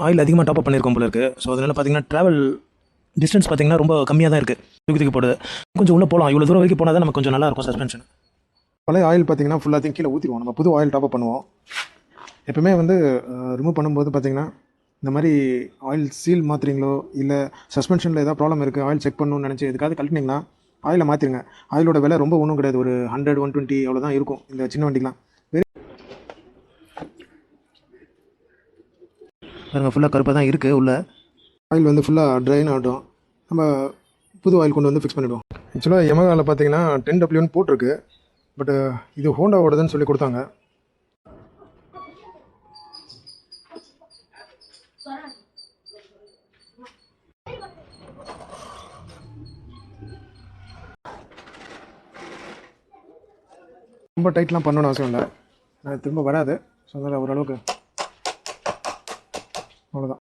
Oil அதிகமாக top up பண்ணியிருக்கோம் போல இருக்குது. ஸோ அதனால் பார்த்தீங்கன்னா ட்ராவல் டிஸ்டன்ஸ் பார்த்தீங்கன்னா ரொம்ப கம்மியாக தான் இருக்குது. தூக்கி போடுது. கொஞ்சம் உள்ளே போகலாம். இவ்வளோ தூரம் வரைக்கும் போனால் தான் நமக்கு கொஞ்சம் நல்லாயிருக்கும் சஸ்பென்ஷன். பழைய ஆயில் பார்த்தீங்கன்னா ஃபுல்லாத்தையும் கீழே ஊற்றிடுவோம். நம்ம புது ஆயில் டாப் அப் பண்ணுவோம். எப்பவுமே வந்து ரிமூவ் பண்ணும்போது பார்த்தீங்கன்னா இந்த மாதிரி ஆயில் சீல் மாற்றுறீங்களோ இல்லை சஸ்பென்ஷனில் ஏதாவது ப்ராப்ளம் இருக்குது ஆயில் செக் பண்ணணும்னு நினச்சி எதுக்காவது கழட்டினீங்கன்னா ஆயிலை மாற்றிடுங்க. ஆயிலோட விலை ரொம்ப ஒன்றும் கிடையாது. ஒரு 100 120 அவ்வளோதான் இருக்கும் இந்த சின்ன வண்டிக்கெலாம். பாருங்கள் ஃபுல்லாக கருப்பாக தான் இருக்குது. உள்ள ஆயில் வந்து ஃபுல்லாக ட்ரைன் ஆகட்டும். நம்ம புது ஆயில் கொண்டு வந்து ஃபிக்ஸ் பண்ணிவிடுவோம். ஆக்சுவலாக யமஹாவில் பார்த்தீங்கன்னா 10W போட்டிருக்கு. பட் இது ஹோண்டாவோடதுன்னு சொல்லி கொடுத்தாங்க. ரொம்ப டைட்லாம் பண்ணணும்னு அவசியம் இல்லை. நான் திரும்ப வராது. ஸோ அதனால் ஓரளவுக்கு அவ்வளோதான்.